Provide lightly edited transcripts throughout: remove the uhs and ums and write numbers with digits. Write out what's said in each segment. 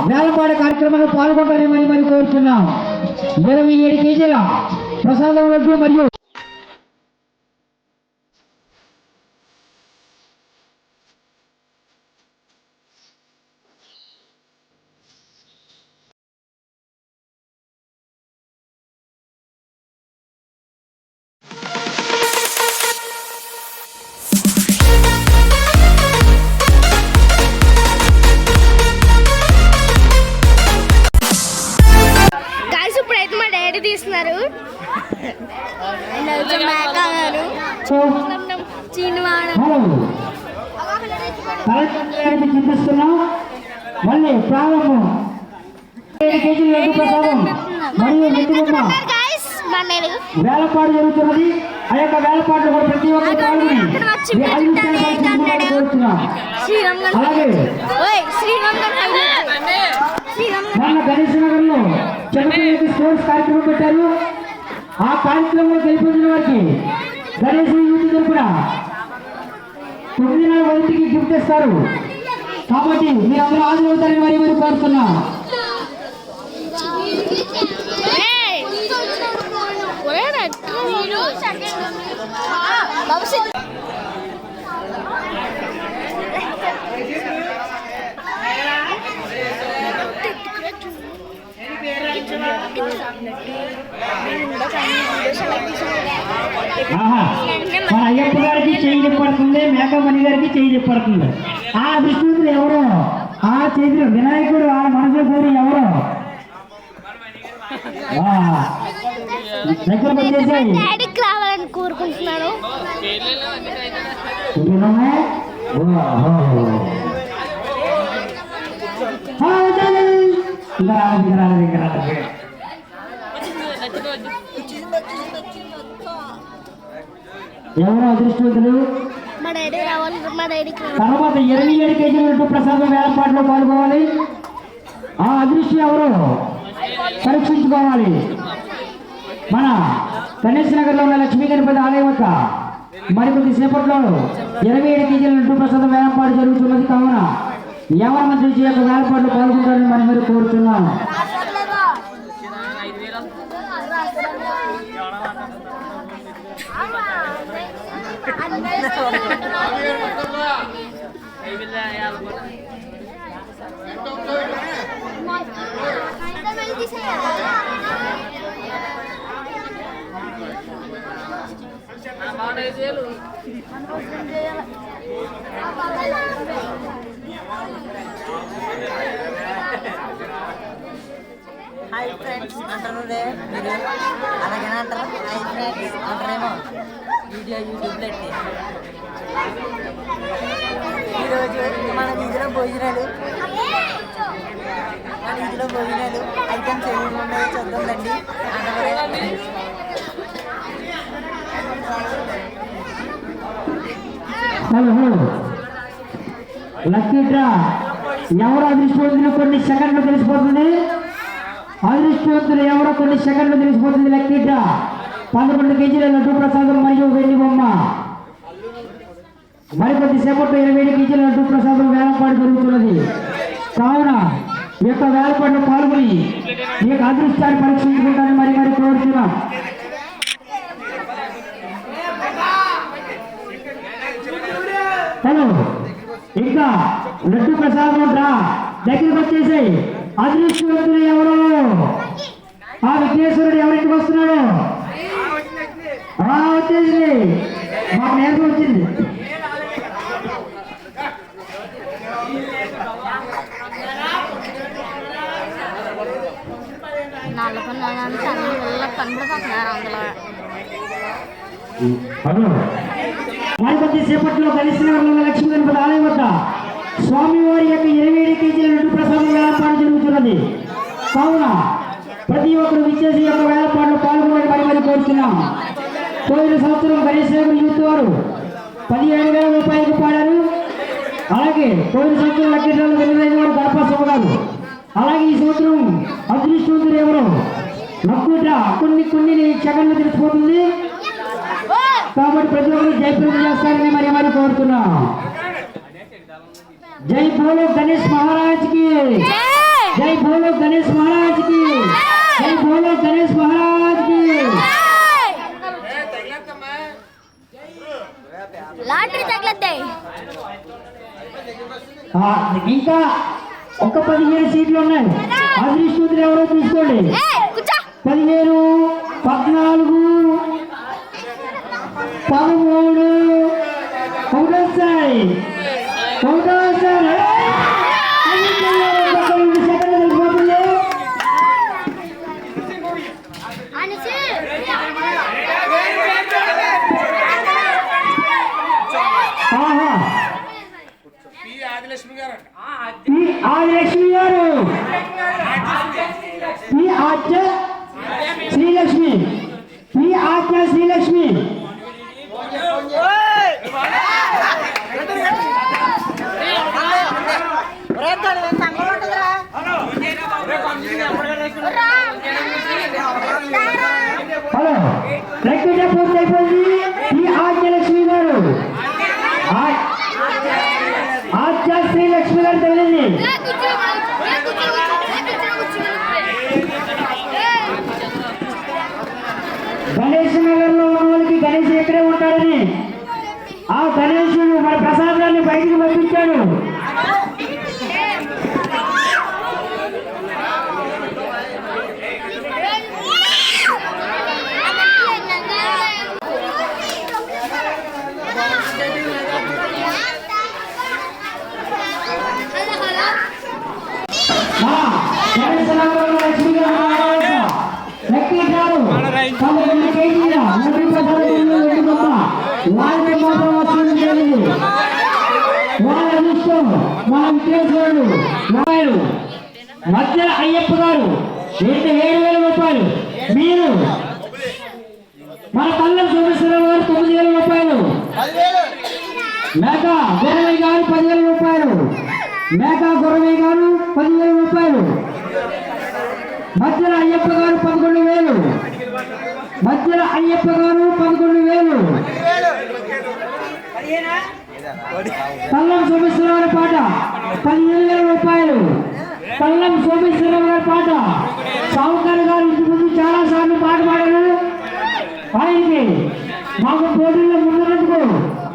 వేలపాడ కార్యక్రమంలో పాల్గొంటారని మరి కోరుతున్నాం. 27 కేజీల ప్రసాదం లడ్డు మరియు తీస్తున్నారు. చూపిస్తున్నాం. మళ్ళీ ప్రారంభం 7 కేజీల లడ్డు ప్రసాదం మరియు వేలపాటు జరుగుతున్నది. ఆ యొక్క వేలపాట్లు కూడా ప్రతి ఒక్కరు పాల్గొని కోరుతున్నాం. అలాగే మొన్న గణేష్ నగర్ లో చిన్నపిల్లలకి స్పోర్ట్స్ కార్యక్రమం పెట్టారు. ఆ కార్యక్రమంలో గెలిపించిన వారికి గణేష్ యూత్ తరపున 9,000 గిఫ్ట్ ఇస్తారు. కాబట్టి మీరు అందరూ హాజరవుతారని మరి కోరుతున్నా. మన అయ్యప్ప గారికి చేయి చెప్పడుతుంది, మేకమణి గారికి చేయి చెప్పడుతుంది. ఆ విష్ణువులు ఎవరో ఆ చేతిలో వినాయకుడు ఆ మనసులో కోరి ఎవరో దగ్గరకు వచ్చేసాయి. రావాలని కోరుకుంటున్నాను. ఎవరో అదృష్టవంతులు. తర్వాత 27 కేజీల లడ్డు ప్రసాదం వేలపాట్లో పాల్గొవాలి. ఆ అదృష్టం ఎవరో పరీక్షించుకోవాలి. మన గణేష్ నగర్ లో ఉన్న లక్ష్మీ గణపతి ఆలయం వద్ద మరికొద్ది సేపట్లో 27 కేజీల లడ్డు ప్రసాదం వేలపాటు జరుగుతున్నది. కావున ఎవరి మంత్రి యొక్క వేలపాట్లు పాల్గొంటారని మనం మీరు కోరుతున్నాం. హాయ్ ఫ్రెండ్స్ అంటారు మీరు అలాగనే అంటారు. హాయ్ ఫ్రెండ్స్ అంటారేమో యూట్యూబ్లో పెట్టి. ఈరోజు మన వీధిలో భోజనాలు ఐటమ్స్ ఏమేమి ఉన్నాయో చూద్దాండి. హలో లక్కీ డ్రా ఎవరు అదృష్టవంతులు కొన్ని సెకండ్లు తెలిసిపోతుంది. అదృష్టవంతులు ఎవరో కొన్ని సెకండ్లు తెలిసిపోతుంది. లక్కీ డ్రా 11 కేజీల లడ్డు ప్రసాదం మరియు వెండి బొమ్మ. మరికొద్ది సేపట్లో 27 కేజీల లడ్డు ప్రసాదం వేలపాటు జరుగుతున్నది. కావున ఈ యొక్క వేలపాటులో పాల్గొని ఈ యొక్క అదృష్టాన్ని పరీక్షించుకుంటారని మరి కోరుతున్నాం. హలో ఇంకా లడ్డు ప్రసాదం డ్రా దగ్గరికి వచ్చేసాయి. అదృష్టవంతులు ఎవరు? ఆ విఘ్నేశ్వరుడు ఎవరింటికి వస్తున్నాడు? వచ్చేసింది. మాకు నేర్పు వచ్చింది. మరికొద్ది సేపట్లో కలిసిన లక్ష్మీ గణపతి ఆలయం వద్ద స్వామివారి యొక్క 27 కేజీల లడ్డు ప్రసాదం వేలపాటు జరుగుతున్నది. కావున ప్రతి ఒక్కరు విచ్చేసి యొక్క వేలపాటులో పాల్గొనని మరి కోరుతున్నాం. పోయిన సంవత్సరం గణేష్ యూత్ వారు 17,000 రూపాయలకు పాడారు. అలాగే పోయిన సంవత్సరం లక్కీడ్రాలు వెలువైన వారు గణపతి గారు. అలాగే ఈ సంవత్సరం అదృష్టవంతులు ఎవరు? లక్కీడ్రా కొన్ని సెకండ్లు తెలిసిపోతుంది. కాబట్టి ప్రతి ఒక్కరు జయప్రదం చేస్తారని మరి కోరుతున్నాం. जय बोलो गणेश महाराज की जय बोलो गणेश महाराज की जय बोलो गणेश महाराज की లాటరీ తగలద్దాయి ఇంకా ఒక 15 సీట్లు ఉన్నాయి అదృష్టవంతులు ఎవరో తీసుకోండి 15 14 13 ఒకటోసారి ఆదిలక్ష్మి గారు ఈ ఆద్య శ్రీలక్ష్మి ఈ ఆద్య శ్రీలక్ష్మి హలో లెక్క పూర్తి అయిపోయింది ఈ ఆద్యలక్ష్మి గారు ఆద్య శ్రీలక్ష్మి గారు తెలియదు గణేష్ నగర్ లో ఉన్న వాళ్ళకి గణేష్ ఎక్కడే ఉంటాడని ఆ గణేశుడు మన ప్రసాదాన్ని బయటికి పంపించాడు గణేష్ నగర్ లో లక్ష్మి గారు లక్కీ గారు మధ్య అయ్యప్ప గారు 7,000 రూపాయలు మీరు మన పల్లె సోమేశ్వరరావు గారు 9,000 రూపాయలు మేకా గురవయ్య గారు 10,000 రూపాయలు మేకా గురవయ్య గారు 10,000 రూపాయలు మధ్యలో అయ్యప్ప గారు 11,000 మధ్యలో అయ్యప్ప గారు 11,000 పల్లం సోమేశ్వరరావు పాట 15,000 రూపాయలు పల్లం సోమేశ్వరరావు గారి పాట సావుకారు గారు ఇంటి ముందు చాలా సార్లు పాట పాడారు ఆయనకి మాకు పోటీల్లో ముందున్నందుకు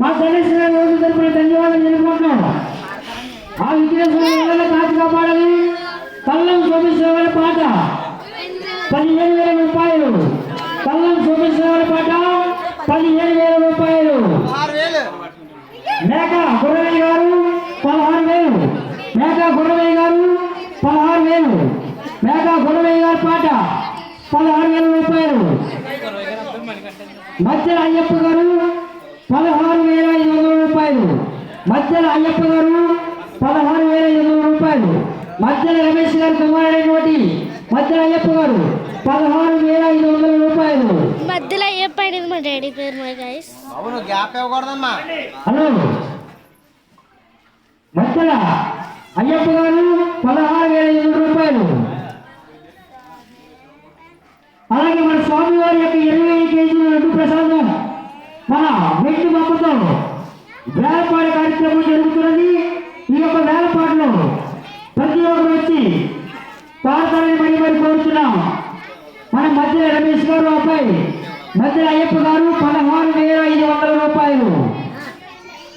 మా గణేష్ రోజు తరపున ధన్యవాదాలు తెలుపుకుంటున్నాం ఆ విఘ్నేశ్వర కాచి కాపాడాలి పల్లం సోమేశ్వరరావు పాట 15,000 రూపాయలు పల్లం సోమేశ్వరరావు పాట 15,000 రూపాయలు మేకా గురవయ్య గారు 16,000 మేకా గురవయ్య గారు 16,000 మేకా గురవయ్య గారి పాట 16,000 రూపాయలు మధ్యలో అయ్యప్ప గారు 16,500 రూపాయలు మధ్యలో అయ్యప్ప గారు 16,500 రూపాయలు మధ్యలో రమేష్ గారు కుమారుడైనటువంటి మధ్యలో అయ్యప్ప గారు 16,500 రూపాయలు మధ్యలో అయ్యప్ప అనేది మా డాడీ పేరు మై గైస్ అవును గ్యాప్ ఇవ్వకూడదమ్మా హలో మధ్యలో అయ్యప్ప గారు 16,500 రూపాయలు అలాగే మన స్వామి వారి యొక్క 20 కేజీల లడ్డు ప్రసాదం మన వెండి బొమ్మతో వేలపాట కార్యక్రమం జరుగుతున్నది ఈ యొక్క వేలపాటలో ప్రతి ఒక్కరు వచ్చి పాడతారని మరి కోరుతున్నాం మన మధ్యలో రమేష్ గారు అబ్బాయి మధ్యలో అయ్యప్ప గారు 16,500 రూపాయలు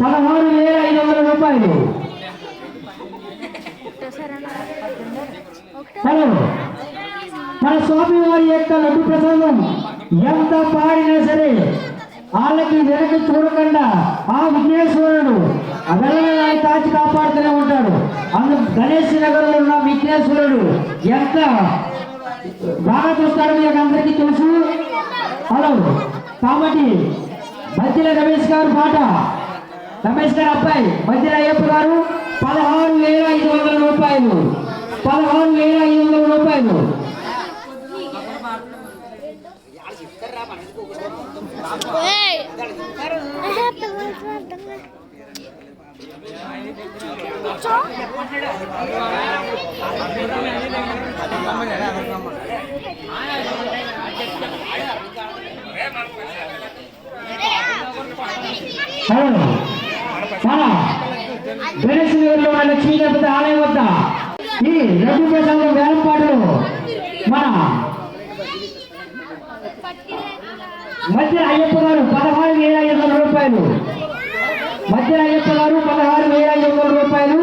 16,500 రూపాయలు హలో మన స్వామి వారి యొక్క లడ్డు ప్రసాదం ఎంత పాడినా సరే వాళ్ళకి వెనక్కి చూడకుండా ఆ విఘ్నేశ్వరుడు అదనంగా కాచి కాపాడుతూనే ఉంటాడు అందుకు గణేష్ నగర్లో ఉన్న విఘ్నేశ్వరుడు ఎంత బాగా చూస్తాడో మీకు అందరికీ తెలుసు హలో కాబట్టి మధ్యలో రమేష్ గారు పాట రమేష్ గారు అబ్బాయి మధ్యలో అయ్యప్ప గారు 16,500 రూపాయలు 16,500 రూపాయలు హలో గణేష్ నగర్లో ఉన్న లక్ష్మీ గణపతి ఆలయం వద్ద ఈ లడ్డు ప్రసాదం వేలంపాటలో మన మధ్య అయ్యప్ప గారు 16,500 రూపాయలు. మధ్య అయ్యప్ప గారు 16,500 రూపాయలు.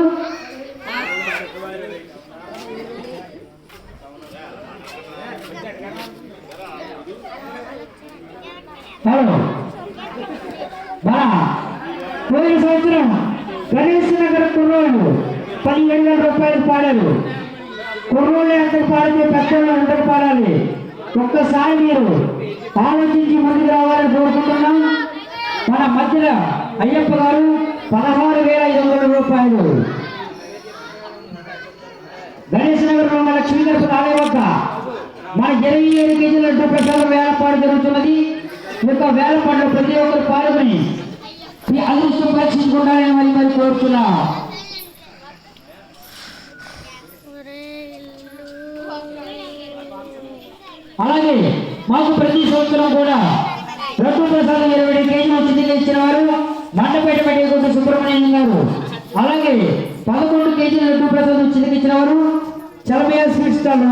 హలో మన పోయిన సంవత్సరం గణేష్ నగర్ కుర్రోళ్ళు 17,000 రూపాయలు పాడారు. కుర్రోళ్ళు ఎంతకు పాడితే పెద్దోళ్ళు ఎంతకు పాడాలి? ఒక్కసారి మీరు ఆలోచించి ముందుకు రావాలని కోరుకుంటున్నాం. మన మధ్యలో అయ్యప్ప గారు 16,500 రూపాయలు. గణేష్ నగర్ ఉన్న లక్ష్మీ గణపతి ఆలయం వద్ద మన 27 కేజీల లడ్డు ప్రసాదం వేలంపాటు జరుగుతున్నది. ఈ యొక్క వేలంపాటులో ప్రతి ఒక్కరు పాల్గొని ఈ అదృష్టం పరీక్షించుకుంటారని మరి కోరుతున్నాం. అలాగే మాకు ప్రతి సంవత్సరం కూడా లడ్డు ప్రసాదం 20 కేజీలు చితికి ఇచ్చిన వారు మండపేట మెడిగుంట సుబ్రహ్మణ్యం గారు. అలాగే 11 కేజీల లడ్డు ప్రసాదం చితికి ఇచ్చిన వారు చలమయ్య స్వీట్ స్టాల్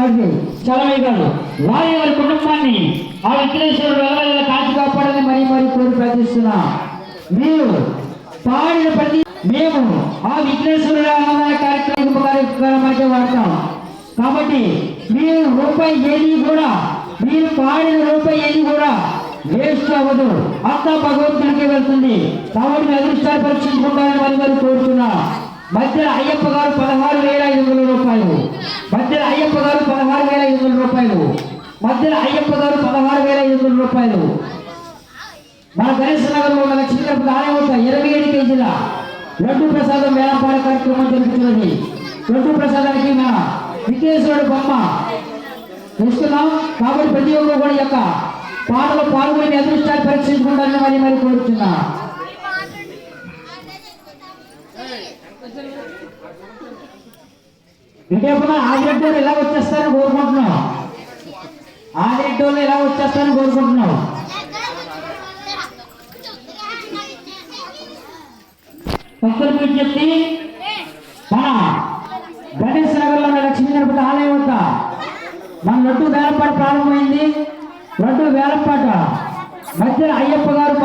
చలమయ్య గారు. వారి కుటుంబాన్ని ఆ విఘ్నేశ్వరుడు వెళ్ళ కాచి కాపాడని మరీ కోరి ప్రార్థిస్తున్నా. మీరు పాడిన ప్రతి మేము ఆ విఘ్నేశ్వరుడు అన్నదాన కార్యక్రమానికి వాడతాం. కాబట్టి మీరు రూపాయి ఏది కూడా మీరు పాడిన రూపాయి ఏది కూడా వేస్ట్ అవ్వదు, అంతా భగవంతుడికి వెళ్తుంది. కాబట్టి మీ అదృష్టాలు పరీక్షించుకుంటారని మరి కోరుతున్నా. మధ్య అయ్యప్ప గారు 16,500 రూపాయలు. మధ్య అయ్యప్ప గారు 16,500 రూపాయలు. మధ్య అయ్యప్ప గారు 16,500 రూపాయలు. మన గణేష్ నగర్లో ఉన్న లక్ష్మీ గణపతి ఆలయం వద్ద 27 కేజీల లడ్డు ప్రసాదం వేలంపాట కార్యక్రమం జరుగుతున్నది. లడ్డు ప్రసాదానికి మన విఘ్నేశ్వరుడు బొమ్మ ఇస్తున్నాం. కాబట్టి ప్రతి ఒక్కరు కూడా యొక్క పాటలో పాల్గొని అదృష్టాన్ని పరీక్షించుకుంటారని మరి కోరుతున్నా. ఇంకేమన్నా ఆదిరెడ్డి ఎలా వచ్చేస్తారని కోరుకుంటున్నాం. ఆదిరెడ్డి ఎలా వచ్చేస్తారని కోరుకుంటున్నాం. భక్తులకు విజ్ఞప్తి, మన గణేష్ నగర్లో ఉన్న లక్ష్మీ గణపతి ఆలయం వద్ద మన లడ్డు వేలంపాట ప్రారంభమైంది. లడ్డు వేలంపాట మధ్య అయ్యప్ప గారు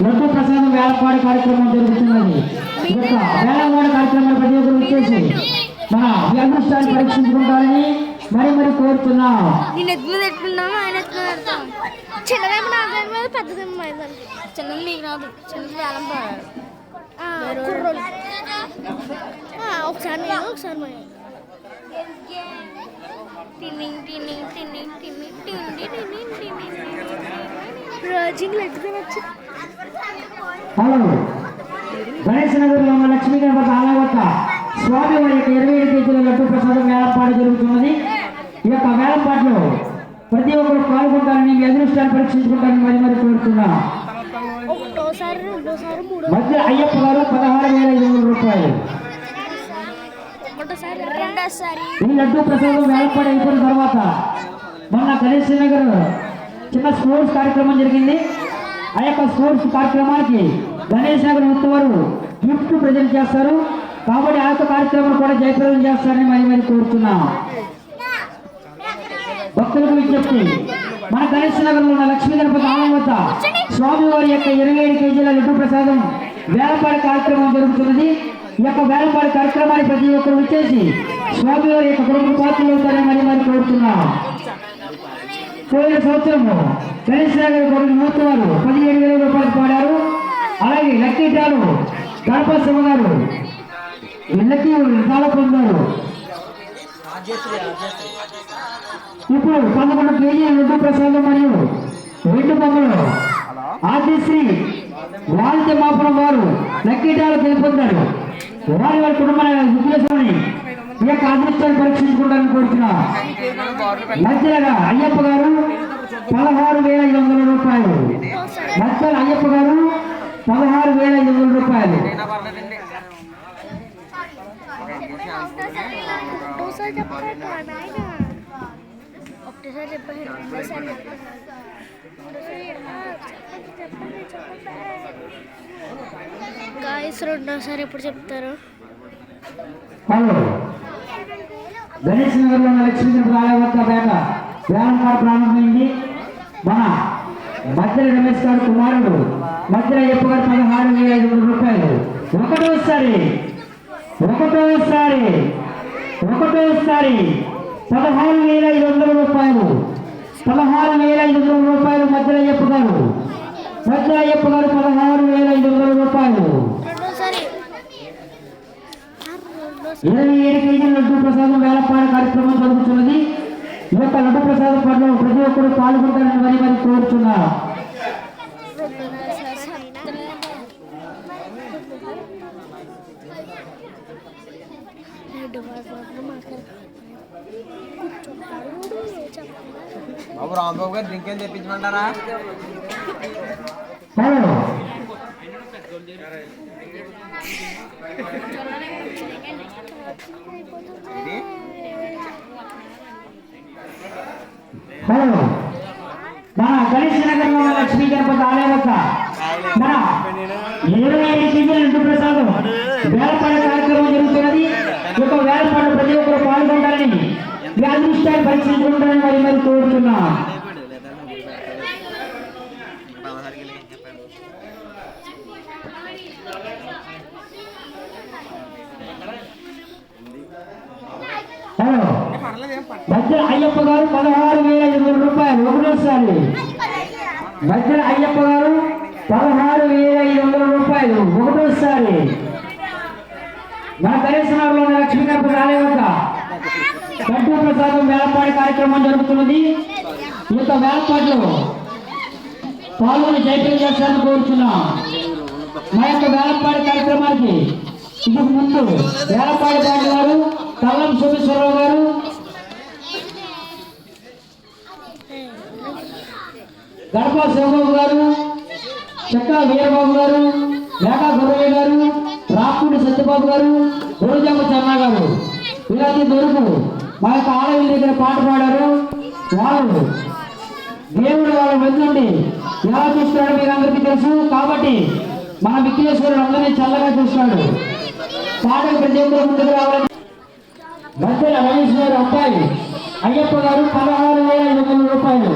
లడ్డు ప్రసాదం వేలంపాట కార్యక్రమం జరుగుతున్నది. ఈ యొక్క వేలంపాట కార్యక్రమాన్ని ప్రతి ఒక్కరు వచ్చేసి మన అదృష్టాన్ని పరీక్షించుకుంటారని మరి కోరుతున్నాం. చిన్నది మీకు రాదు, చిన్నది వేలం పాడాలి. ఒకసారి నేను ఒకసారి హలో గణేష్ నగర్లో ఉన్న లక్ష్మీ గణపతి ఆలయం వద్ద స్వామి వారి యొక్క 27 కేజీల లడ్డు ప్రసాదం వేలంపాట జరుగుతున్నది. ఈ యొక్క వేలంపాటలో ప్రతి ఒక్కరు పాల్గొంటారని మీ అదృష్టాన్ని పరీక్షించుకుంటారని మరి కోరుతున్నాం. మధ్య అయ్యప్ప గారు 16,500 రూపాయలు. ఈ లడ్డు ప్రసాదం వేలంపాట అయిపోయిన తర్వాత మొన్న గణేష్ నగర్ చిన్న స్పోర్ట్స్ కార్యక్రమం జరిగింది. ఆ యొక్క స్పోర్ట్స్ కార్యక్రమానికి గణేష్ నగర్ వారు గిఫ్ట్ ప్రజెంట్ చేస్తారు. కాబట్టి ఆ యొక్క కార్యక్రమాలు కూడా జయప్రదం చేస్తారని మరి కోరుతున్నాం. భక్తులకు విజ్ఞప్తి, మన గణేష్ నగర్లో ఉన్న లక్ష్మీ గణపతి ఆలయం వద్ద స్వామివారి యొక్క 27 కేజీల లడ్డు ప్రసాదం వేలంపాట కార్యక్రమం జరుగుతున్నది. ఈ యొక్క వేలంపాట కార్యక్రమాన్ని ప్రతి ఒక్కరు వచ్చేసి స్వామివారి యొక్క కుటుంబ పాత్రలు అవుతారని మరి కోరుతున్నాం. పోయిన సంవత్సరము గణేష్ నగర్ కొడుకు మూర్తి వారు 17,000 రూపాయలు పాడారు. అలాగే లక్కీ డ్రాలు గణపతి శివ గారు లక్కీ డ్రాలో పొందారు. ఇప్పుడు 11 కేజీల లడ్డు ప్రసాదం మరియు 2 బొమ్మలు ఆదిశ్రీ వాల్య మాపురం వారు లక్కీ డ్రాలో గెలుపొందారు. వారి కుటుంబాల ఉద్దేశాన్ని ఈ యొక్క అదృష్టాన్ని పరీక్షించుకుంటారని కోరుతున్నారు. మధ్యగా అయ్యప్ప గారు 16,500 రూపాయలు. మధ్య అయ్యప్ప గారు 16,500 రూపాయలు. ఒకటేసారి చెప్పండి రెండోసారి గాయస్ రెండోసారి ఎప్పుడు చెప్తారు? హలో గణేష్ నగర్లో ఉన్న లక్ష్మీగణపతి ఆలయం వద్ద వేలం పాట ప్రారంభమైంది. మన మధ్యల రమేష్ గారు కుమారుడు మధ్యల అయ్యప్ప గారు 16,500 రూపాయలు. ఒకటోసారి 16,500 రూపాయలు. 16,500 రూపాయలు మధ్యల అయ్యప్ప గారు 16,500 రూపాయలు. 27 కేజీల లడ్డు ప్రసాదం వేలపాడ కార్యక్రమం జరుగుతున్నది. ఈ యొక్క లడ్డు ప్రసాదం పట్ల ప్రతి ఒక్కరు పాల్గొంటారని మరి కోరుచున్నారు. బాబు రాంబాబు గారు డ్రింక్ ఏం తెప్పించమంటారా? హలో హలో మన గణేష్ నగర్లో ఉన్న లక్ష్మీ గణపతి ఆలయం వద్ద మన 27 కేజీల లడ్డు ప్రసాదం వేలపాడ కార్యక్రమం జరుగుతున్నది. ఈ యొక్క వేలపాడ ప్రతి ఒక్కరు పాల్గొంటారని మీ అదృష్టాన్ని పరీక్షించుకుంటారని మరి కోరుతున్నా. హలో మధ్య అయ్యప్ప గారు 16,500 రూపాయలు. ఒకటోసారి మధ్య అయ్యప్ప గారు 16,500 రూపాయలు. ఒకటోసారి మన గణేశనగర్లో ఉన్న లక్ష్మీ గణపతి ఆలయం వద్ద లడ్డు ప్రసాదం వేలపాడి కార్యక్రమం జరుగుతున్నది. ఈ యొక్క వేలపాట్లో పాల్గొని జయప్రదం చేస్తారని కోరుతున్నాం. మా యొక్క వేలపాడి కార్యక్రమానికి ఇంతకు ముందు వేలపాడి బాబు గారు, తల్లం సోమేశ్వరరావు గారు, గడప శివబాబు గారు, చెక్కా వీరబాబు గారు, మేకా గురవయ్య గారు, రాపూడి సత్యబాబు గారు, గురుజామ చర్ణ గారు ఇలాంటి దొరుకు మా యొక్క ఆలయం దగ్గర పాట పాడారు. వాళ్ళు దేవుడు వాళ్ళ మధ్య నుండి ఎలా చూస్తున్నాడో మీరు అందరికీ తెలుసు. కాబట్టి మన విఘ్నేశ్వరుడు అందరినీ చల్లగా చూస్తున్నాడు. పాటలు ప్రతి ఒక్కరు ముందుకు రావాలని మధ్యల రమేష్ గారు అబ్బాయి అయ్యప్ప గారు 16,500 రూపాయలు.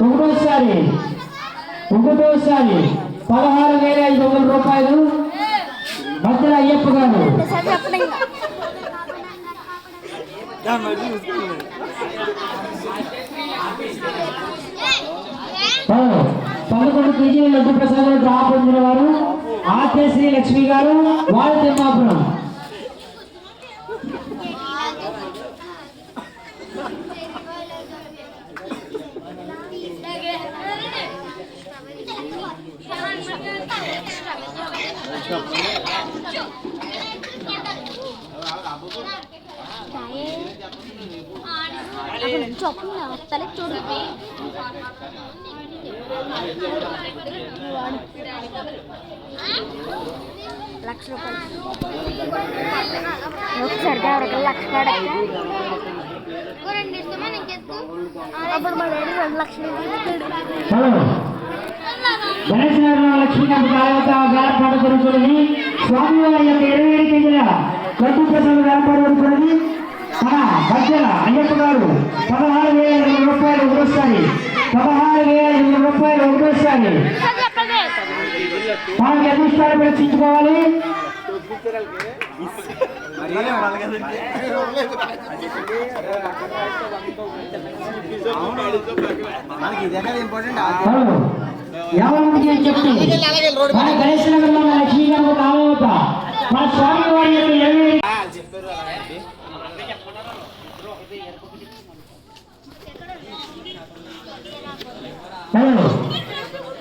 ఒకటోసారి 16,500 రూపాయలు మధ్యల అయ్యప్ప గారు. హలో 11 కేజీల లడ్డు ప్రసాదం డ్రా పొందిన వారు ఆర్కేశ్రీ లక్ష్మి గారు, వాళ్ళ తిమ్మాపురం. తలకి చూడు లక్ష రూపాయలు ఒకసారి లక్ష అప్పుడు మా డాడీ 2 లక్షలు గణేష్ నగర్ లక్ష్మీ గణపతి వేలపాట జరుగుతున్నది. స్వామివారి యొక్క 27 కేజీల లడ్డు ప్రసాదం వేలపాట జరుగుతున్నది. మన మధ్యల అయ్యప్ప గారు 16,500 రూపాయలు. ఒకటోసారి 16,500 రూపాయలు. ఒకటోసారి మనకి అదృష్టాన్ని పరీక్షించుకోవాలి. ఎవరికి చెప్పి మన గణేష్ నగర్లో ఉన్న లక్ష్మీ గణపతి ఆలయం వద్ద మన స్వామి వారి యొక్క 27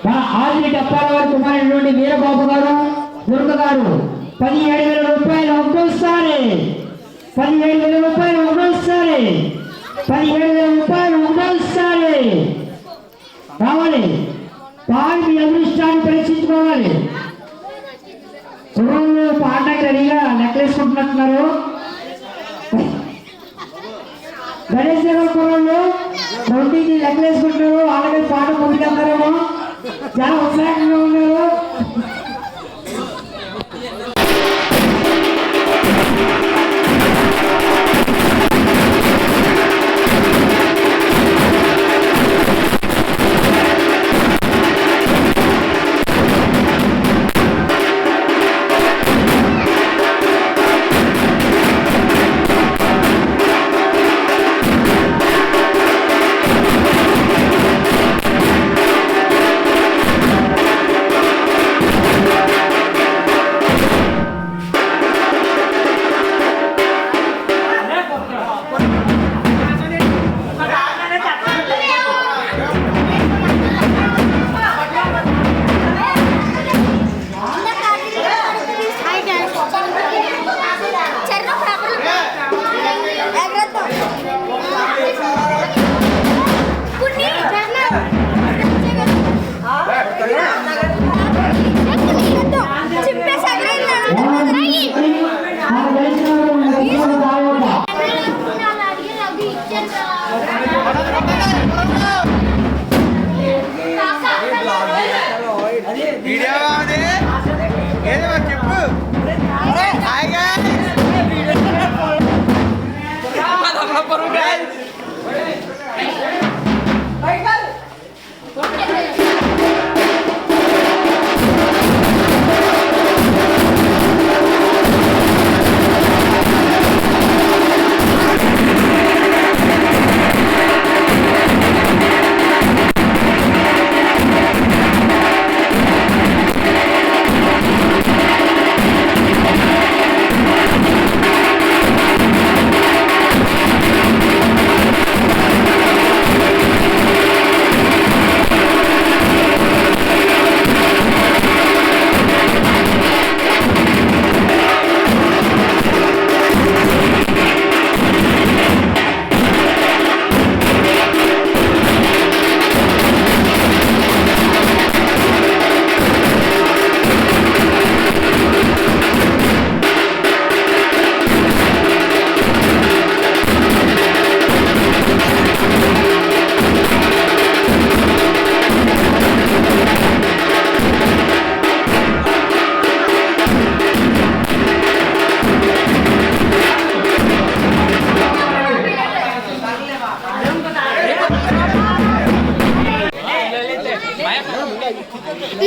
మన ఆదిరెడ్డి అప్పారావు గారి కుమారుడు నుండి వీరబాబు గారు, దుర్గ గారు 17,000 రూపాయలు. ఒకటోసారి 17,000 రూపాయలు. ఒకటోసారి 17,000 రూపాయలు. ఒకటోసారి రావాలి. పాడి మీ అదృష్టాన్ని పరీక్షించుకోవాలి. కుర్రోళ్ళు పాడడానికి రెడీగా నెక్లేసుకుంటున్నట్టున్నారు. గణేష్ నగర్ కుర్రోళ్ళు పోటీకి లెక్కలేసుకుంటారు, అలాగే పాట ముందుకెళ్తారేమో. చాలా ఉత్సాహంగా ఉన్నారు.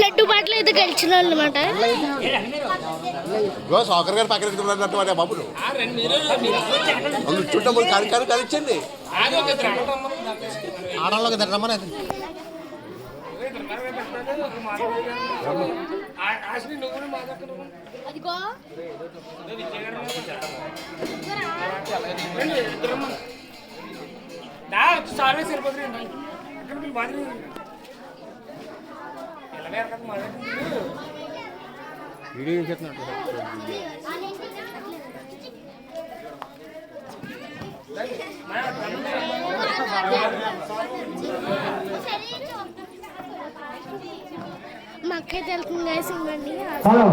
లడ్డు పాటలు అయితే గెలిచిన వాళ్ళు అనమాట. సాకర్ గారు పక్కన ఎత్తుకున్నట్టు బాబులు చుట్టూ కాని కలిసింది ఆడవాళ్ళకి రమ్మని వీడియో చేస్తున్నట్టు మా అక్క తెలుస్తుంది ఇవ్వండి. హలో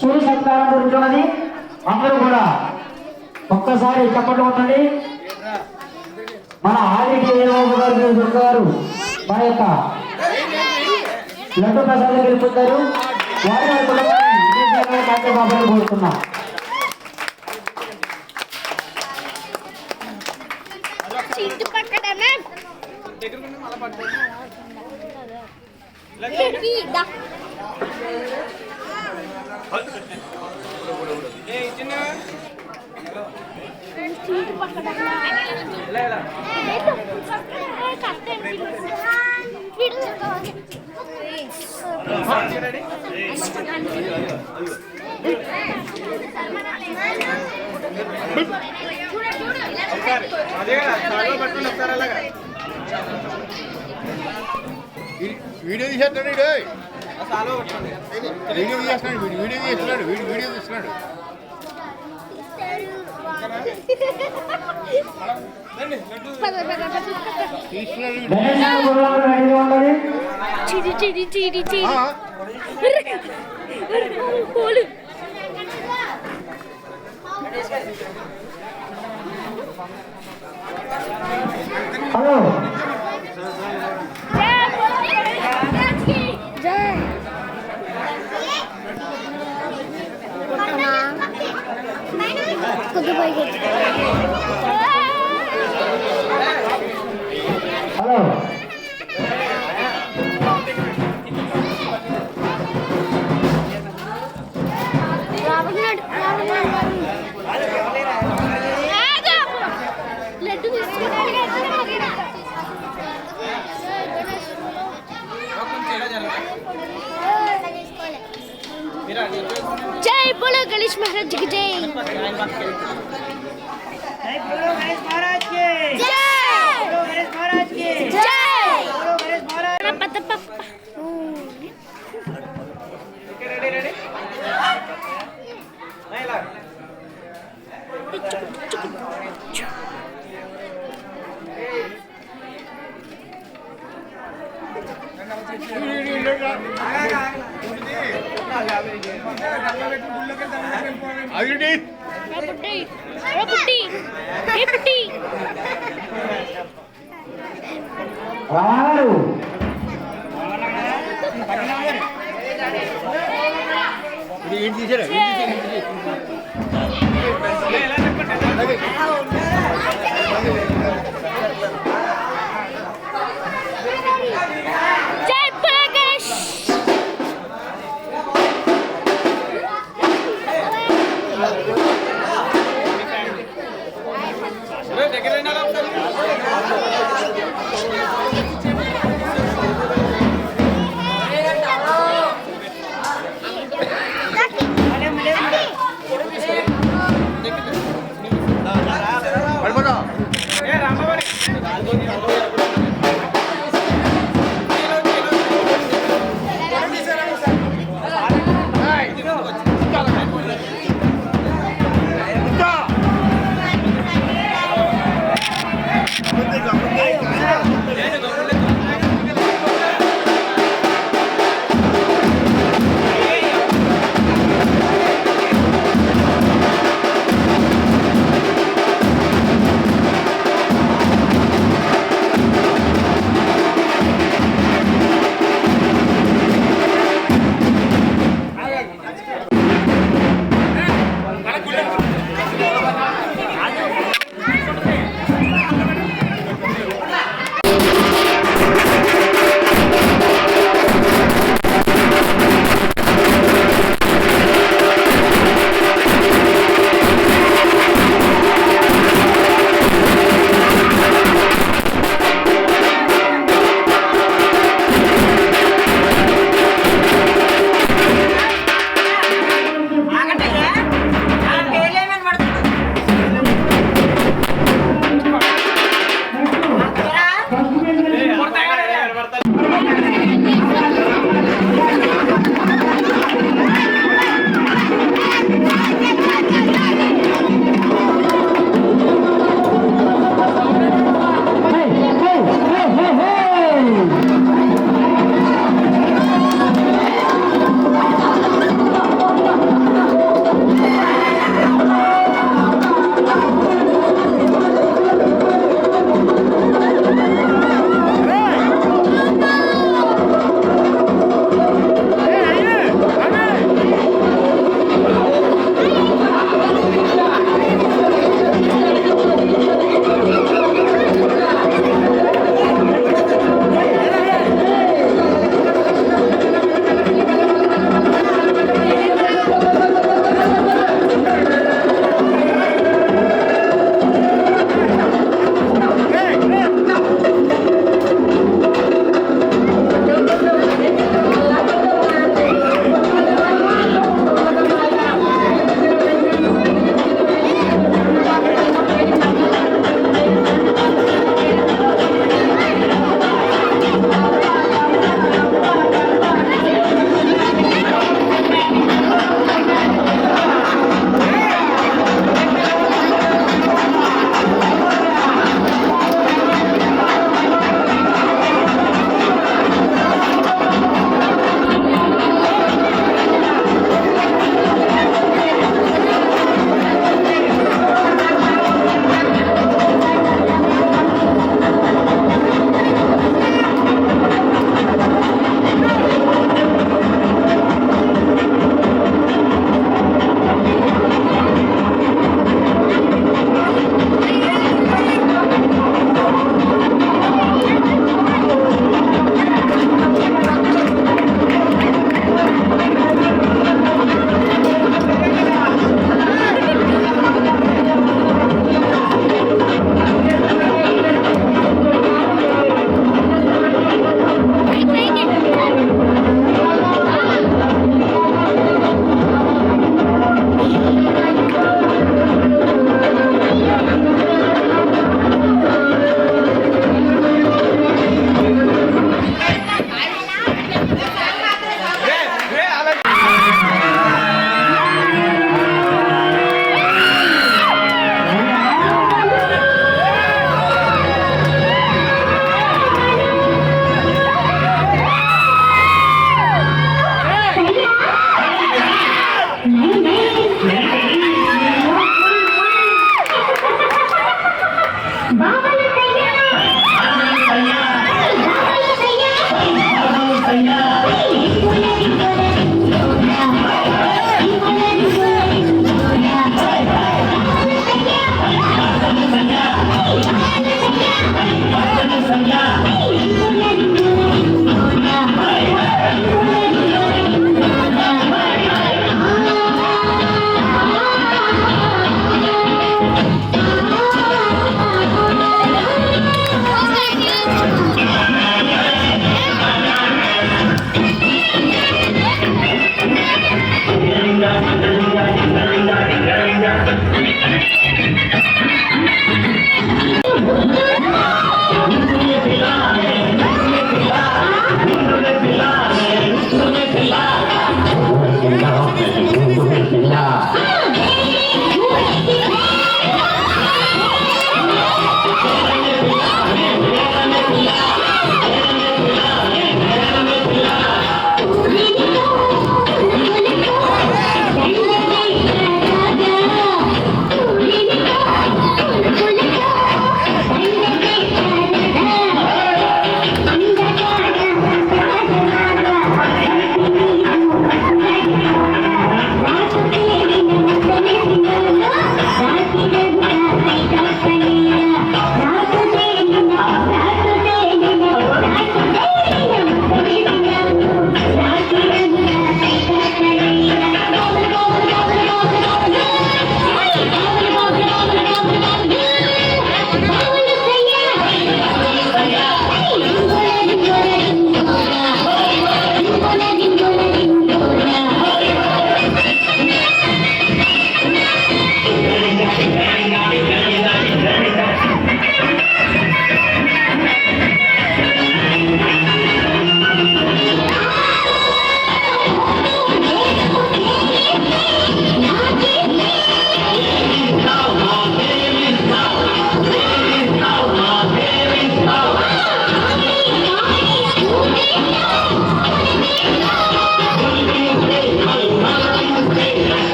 చూడు సత్కారం జరుగుతున్నది. అందరూ కూడా ఒక్కసారి చప్పట్లు కొట్టండి. మన ఆదిత్య వీరబాబు గారు మన యొక్క లడ్డు ప్రసాదం గెలుపుతారు. వారి వారి కుటుంబాన్ని బాబాని కోరుతున్నాం. వీడియో తీసేస్తాడు వీడియో తీస్తున్నాడు వీడియో తీస్తున్నాడు చిడి చిడి చిడి చిడి హలో హలో లడ్డు తీసుకున్నాడు. జై బోలో గణేష్ మహారాజ్ కి జై. జై బోలో గణేష్ మహారాజ్ కి జై. బోలో గణేష్ మహారాజ్ కి జై. బోలో గణేష్ మహారాజ్. అదిటి రావారు ఇది ఏంటి తీసారా జై బోలో గణేష్.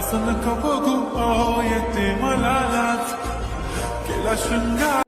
असं नको बघू येते मला लाज केला शृंगार